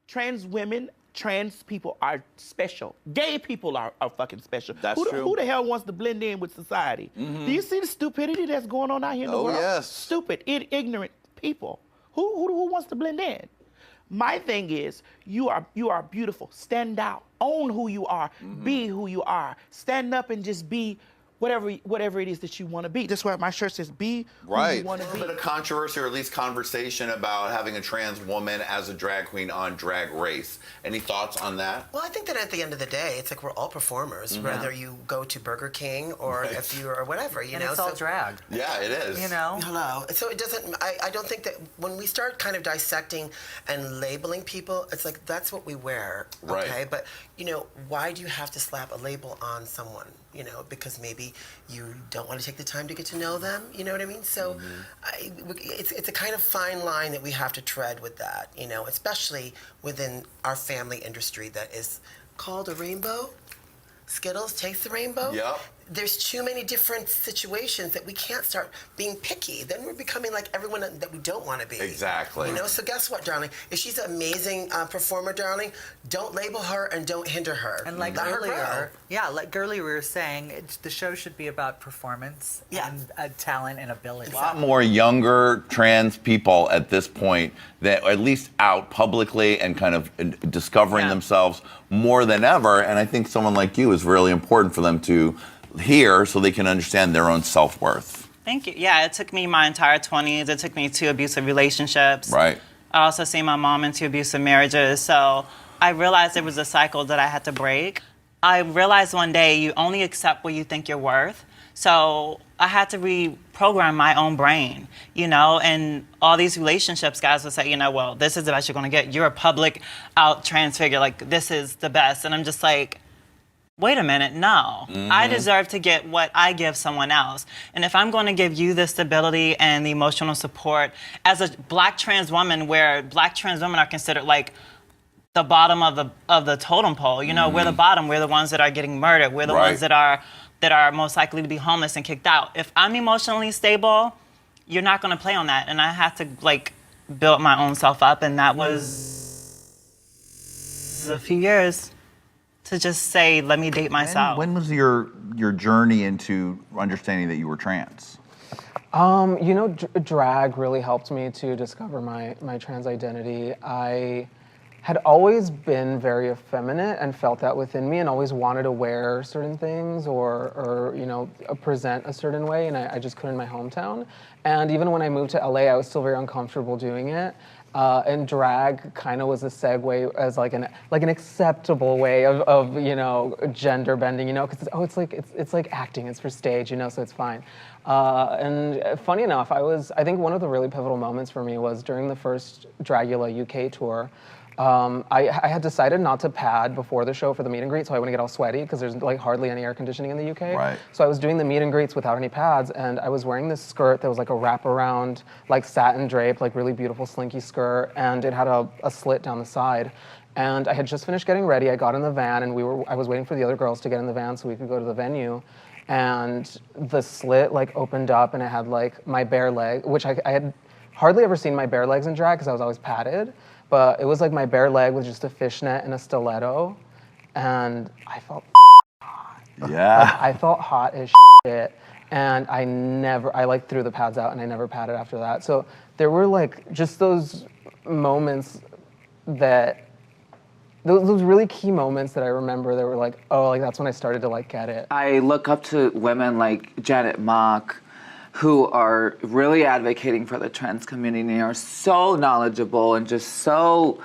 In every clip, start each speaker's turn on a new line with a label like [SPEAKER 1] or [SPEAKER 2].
[SPEAKER 1] trans women, trans people are special. Gay people are fucking special.
[SPEAKER 2] That's true.
[SPEAKER 1] Who the hell wants to blend in with society? Do you see the stupidity that's going on out here in the world?
[SPEAKER 2] Oh, yes.
[SPEAKER 1] Stupid, ignorant people. Who wants to blend in? My thing is, you are beautiful. Stand out. Own who you are. Be who you are. Stand up and just be whatever it is that you want to be. That's why my shirt says, be who you want to be.
[SPEAKER 2] A bit of controversy, or at least conversation, about having a trans woman as a drag queen on Drag Race. Any thoughts on that?
[SPEAKER 3] Well, I think that at the end of the day, it's like we're all performers, whether you go to Burger King or if you or whatever, you know.
[SPEAKER 4] It's all drag.
[SPEAKER 2] Yeah, it is.
[SPEAKER 4] You know?
[SPEAKER 3] Hello. So it doesn't, I don't think that when we start kind of dissecting and labeling people, it's like that's what we wear, okay?
[SPEAKER 2] Right.
[SPEAKER 3] But, you know, why do you have to slap a label on someone? You know, because maybe you don't want to take the time to get to know them, you know what I mean? So it's a kind of fine line that we have to tread with that, you know, especially within our family industry that is called a rainbow. Skittles, taste the rainbow.
[SPEAKER 2] Yep.
[SPEAKER 3] There's too many different situations that we can't start being picky. Then we're becoming like everyone that we don't want to be.
[SPEAKER 2] Exactly.
[SPEAKER 3] You know, so guess what, darling? If she's an amazing performer, darling, don't label her and don't hinder her.
[SPEAKER 4] And like
[SPEAKER 3] Let her
[SPEAKER 4] earlier,
[SPEAKER 3] grow.
[SPEAKER 4] like earlier we were saying, the show should be about performance and talent and ability.
[SPEAKER 2] A lot more younger trans people at this point that are at least out publicly and kind of discovering themselves more than ever. And I think someone like you is really important for them to hear so they can understand their own self-worth.
[SPEAKER 5] Thank you. Yeah, it took me my entire 20s. It took me 2 abusive relationships.
[SPEAKER 2] Right.
[SPEAKER 5] I also seen my mom in 2 abusive marriages. So I realized there was a cycle that I had to break. I realized one day you only accept what you think you're worth. So I had to reprogram my own brain, you know, and all these relationships, guys would say, you know, well, this is the best you're gonna get. You're a public out trans figure, like this is the best. And I'm just like, wait a minute, no. I deserve to get what I give someone else. And if I'm going to give you the stability and the emotional support as a black trans woman, where black trans women are considered like the bottom of the totem pole, you know, we're the bottom, we're the ones that are getting murdered, we're the ones that are most likely to be homeless and kicked out. If I'm emotionally stable, you're not going to play on that. And I had to like build my own self up, and that was a few years. To just say, let me date myself.
[SPEAKER 6] When was your journey into understanding that you were trans?
[SPEAKER 7] You know, drag really helped me to discover my trans identity. I had always been very effeminate and felt that within me, and always wanted to wear certain things or you know, present a certain way, and I just couldn't in my hometown. And even when I moved to LA, I was still very uncomfortable doing it. And drag kind of was a segue as like an acceptable way of you know, gender bending, you know, because it's like acting, it's for stage, you know, so it's fine. And funny enough, I think one of the really pivotal moments for me was during the first Dragula UK tour. I had decided not to pad before the show for the meet and greet, so I wouldn't get all sweaty because there's like hardly any air conditioning in the UK.
[SPEAKER 6] Right.
[SPEAKER 7] So I was doing the meet and greets without any pads, and I was wearing this skirt that was like a wraparound, like satin drape, like really beautiful slinky skirt, and it had a slit down the side. And I had just finished getting ready. I got in the van, and I was waiting for the other girls to get in the van so we could go to the venue. And the slit like opened up, and it had like my bare leg, which I had hardly ever seen my bare legs in drag because I was always padded. But it was like my bare leg with just a fishnet and a stiletto, and I felt hot.
[SPEAKER 6] Yeah.
[SPEAKER 7] Like, I felt hot as shit, and I like threw the pads out, and I never padded after that. So there were like just those moments those really key moments that I remember that were like, oh, like that's when I started to like get it.
[SPEAKER 8] I look up to women like Janet Mock, who are really advocating for the trans community and are so knowledgeable and just so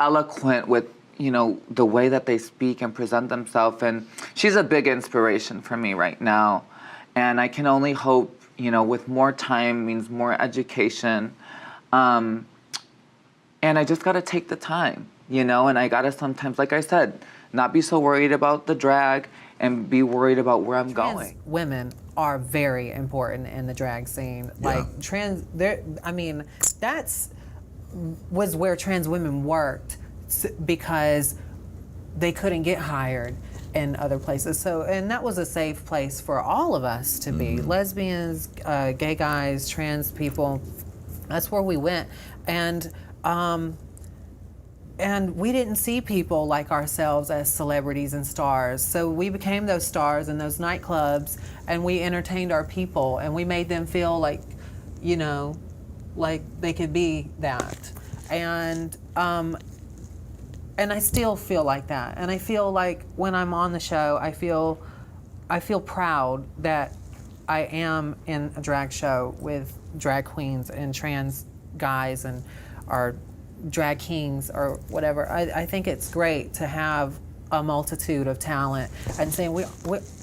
[SPEAKER 8] eloquent with, you know, the way that they speak and present themselves. And she's a big inspiration for me right now. And I can only hope, you know, with more time means more education. And I just gotta take the time, you know, and I gotta sometimes, like I said, not be so worried about the drag and be worried about where I'm going.
[SPEAKER 9] Women are very important in the drag scene. Like that's was where trans women worked because they couldn't get hired in other places. So, and that was a safe place for all of us to be. Lesbians, gay guys, trans people, that's where we went. And and we didn't see people like ourselves as celebrities and stars. So we became those stars in those nightclubs, and we entertained our people, and we made them feel like, you know, like they could be that. And I still feel like that. And I feel like when I'm on the show, I feel proud that I am in a drag show with drag queens and trans guys and our drag kings or whatever. I think it's great to have a multitude of talent and saying we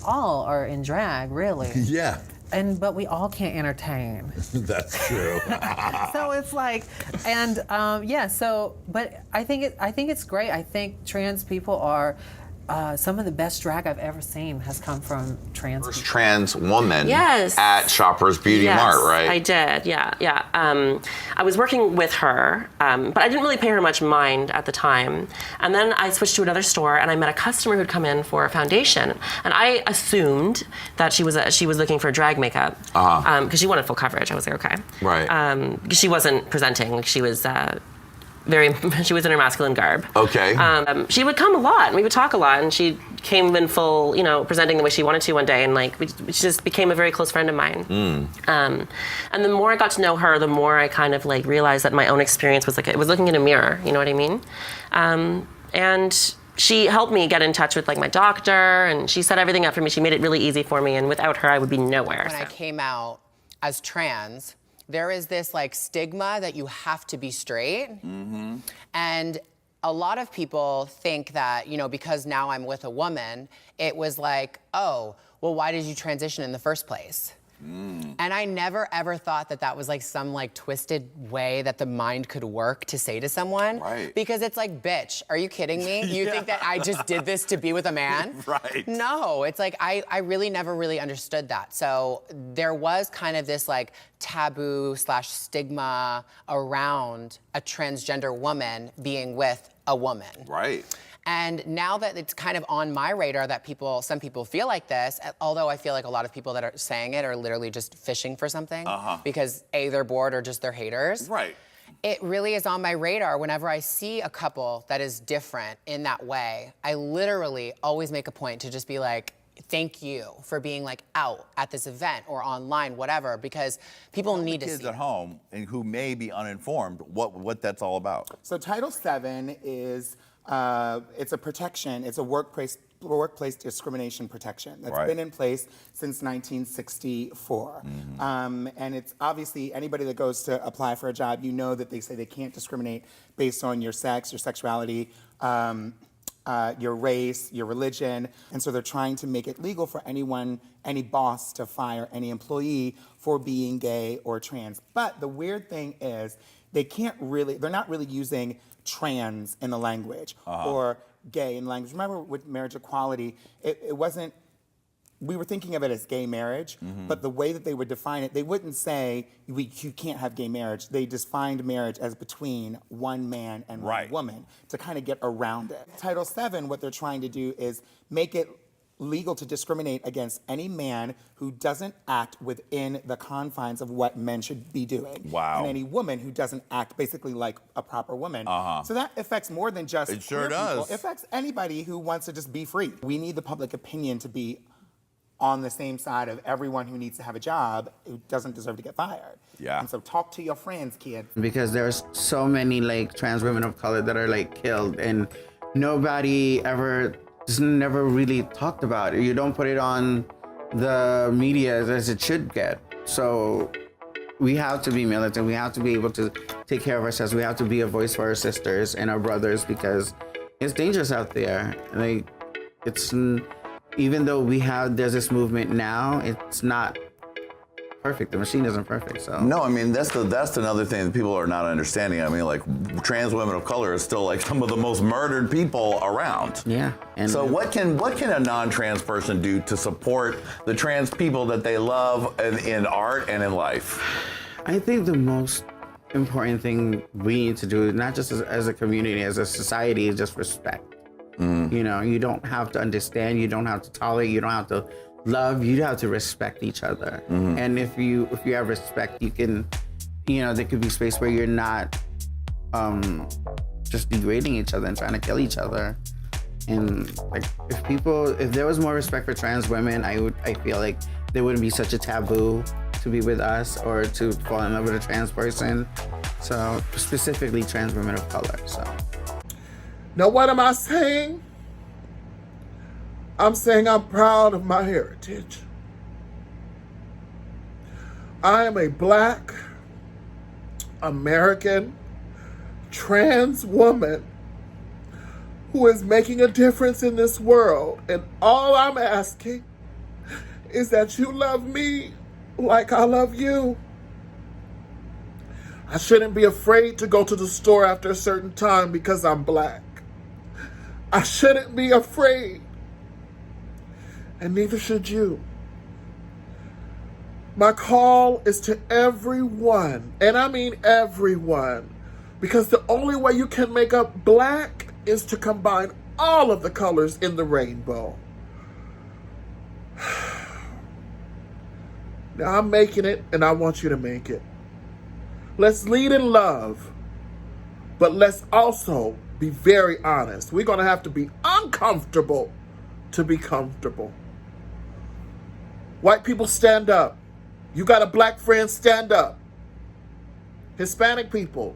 [SPEAKER 9] all are in drag, really.
[SPEAKER 2] Yeah.
[SPEAKER 9] But we all can't entertain.
[SPEAKER 2] That's true.
[SPEAKER 9] So it's like, and but I think it's great. I think trans people are some of the best drag I've ever seen has come from trans people.
[SPEAKER 2] Trans woman
[SPEAKER 10] Yes.
[SPEAKER 2] at Shoppers Beauty Mart, right?
[SPEAKER 10] I did, yeah. I was working with her, but I didn't really pay her much mind at the time. And then I switched to another store, and I met a customer who'd come in for a foundation, and I assumed that she was looking for drag makeup because she wanted full coverage. I was like, okay,
[SPEAKER 2] right,
[SPEAKER 10] because she wasn't presenting; she was. She was in her masculine garb.
[SPEAKER 2] Okay.
[SPEAKER 10] She would come a lot, and we would talk a lot, and she came in full, presenting the way she wanted to one day, and she just became a very close friend of mine. And the more I got to know her, the more I kind of realized that my own experience was it was looking in a mirror, you know what I mean? And she helped me get in touch with my doctor, and she set everything up for me. She made it really easy for me, and without her, I would be nowhere.
[SPEAKER 11] When I came out as trans, there is this stigma that you have to be straight. Mm-hmm. And a lot of people think that, because now I'm with a woman, it was oh, well, why did you transition in the first place? And I never ever thought that was some twisted way that the mind could work to say to someone.
[SPEAKER 2] Right.
[SPEAKER 11] Because it's bitch, are you kidding me? You think that I just did this to be with a man?
[SPEAKER 2] Right.
[SPEAKER 11] No, it's I really never really understood that. So there was kind of this taboo / stigma around a transgender woman being with a woman.
[SPEAKER 2] Right.
[SPEAKER 11] And now that it's kind of on my radar that some people feel like this, although I feel like a lot of people that are saying it are literally just fishing for something because A, they're bored or just they're haters.
[SPEAKER 2] Right.
[SPEAKER 11] It really is on my radar whenever I see a couple that is different in that way. I literally always make a point to just be thank you for being out at this event or online, whatever, because people need to see.
[SPEAKER 2] Kids at home and who may be uninformed what that's all about.
[SPEAKER 1] So Title VII is it's a protection. It's a workplace discrimination protection that's been in place since 1964. Mm-hmm. And it's obviously anybody that goes to apply for a job, that they say they can't discriminate based on your sex, your sexuality, your race, your religion. And so they're trying to make it legal for any boss to fire any employee for being gay or trans. But the weird thing is they're not really using trans in the language or gay in the language. Remember with marriage equality, it wasn't, we were thinking of it as gay marriage, but the way that they would define it, they wouldn't say you can't have gay marriage. They defined marriage as between one man and one woman to kind of get around it. Title VII, what they're trying to do is make it legal to discriminate against any man who doesn't act within the confines of what men should be doing.
[SPEAKER 2] Wow.
[SPEAKER 1] And any woman who doesn't act basically like a proper woman. So that affects more than just
[SPEAKER 2] It sure
[SPEAKER 1] queer
[SPEAKER 2] does.
[SPEAKER 1] people. It affects anybody who wants to just be free. We need the public opinion to be on the same side of everyone who needs to have a job who doesn't deserve to get fired.
[SPEAKER 2] Yeah.
[SPEAKER 1] And so talk to your friends, kid.
[SPEAKER 12] Because there's so many trans women of color that are killed, and nobody ever just never really talked about it. You don't put it on the media as it should get. So we have to be militant. We have to be able to take care of ourselves. We have to be a voice for our sisters and our brothers because it's dangerous out there. It's even though there's this movement now, it's not perfect. The machine isn't perfect, so.
[SPEAKER 2] No, I mean, that's another thing that people are not understanding. I mean, trans women of color is still some of the most murdered people around.
[SPEAKER 12] Yeah. And
[SPEAKER 2] so what can a non-trans person do to support the trans people that they love in art and in life?
[SPEAKER 12] I think the most important thing we need to do, not just as a community, as a society, is just respect. You don't have to understand, you don't have to tolerate, you don't have to love, you have to respect each other. And if you have respect, you can, there could be space where you're not just degrading each other and trying to kill each other. And like, if there was more respect for trans women, I feel like there wouldn't be such a taboo to be with us or to fall in love with a trans person. So specifically trans women of color, so.
[SPEAKER 13] Now what am I saying? I'm saying I'm proud of my heritage. I am a Black American trans woman who is making a difference in this world. And all I'm asking is that you love me like I love you. I shouldn't be afraid to go to the store after a certain time because I'm Black. I shouldn't be afraid. And neither should you. My call is to everyone, and I mean everyone, because the only way you can make up Black is to combine all of the colors in the rainbow. Now I'm making it, and I want you to make it. Let's lead in love, but let's also be very honest. We're going to have to be uncomfortable to be comfortable. White people, stand up. You got a Black friend, stand up. Hispanic people,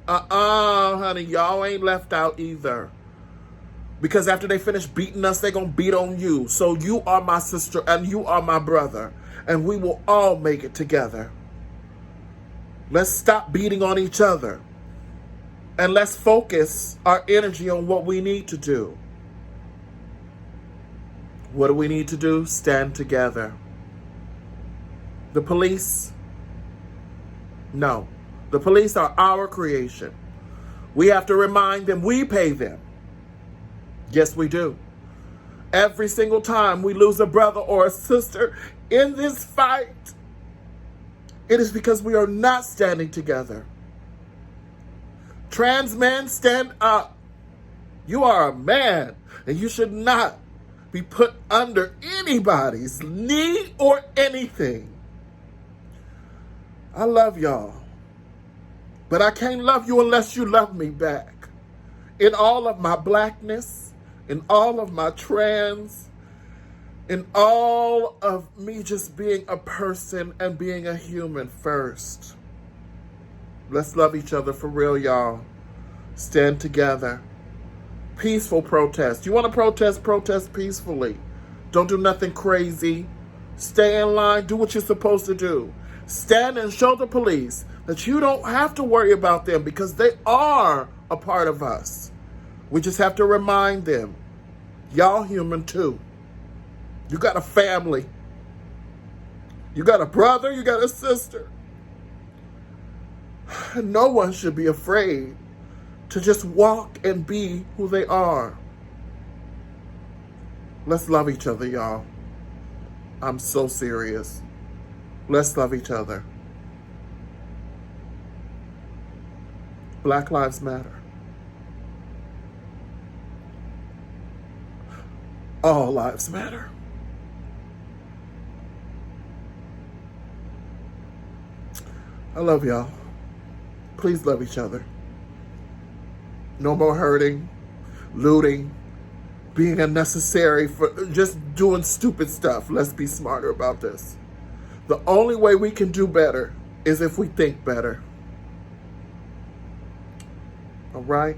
[SPEAKER 13] honey, y'all ain't left out either. Because after they finish beating us, they're going to beat on you. So you are my sister and you are my brother. And we will all make it together. Let's stop beating on each other. And let's focus our energy on what we need to do. What do we need to do? Stand together. The police? No. The police are our creation. We have to remind them we pay them. Yes, we do. Every single time we lose a brother or a sister in this fight, it is because we are not standing together. Trans men, stand up. You are a man, and you should not be put under anybody's knee or anything. I love y'all. But I can't love you unless you love me back. In all of my Blackness, in all of my trans, in all of me just being a person and being a human first. Let's love each other for real, y'all. Stand together. Peaceful protest. You want to protest? Protest peacefully. Don't do nothing crazy. Stay in line. Do what you're supposed to do. Stand and show the police that you don't have to worry about them because they are a part of us. We just have to remind them, y'all human too. You got a family. You got a brother, you got a sister. No one should be afraid to just walk and be who they are. Let's love each other, y'all. I'm so serious. Let's love each other. Black Lives Matter. All lives matter. I love y'all. Please love each other. No more hurting, looting, being unnecessary, for just doing stupid stuff. Let's be smarter about this. The only way we can do better is if we think better. All right?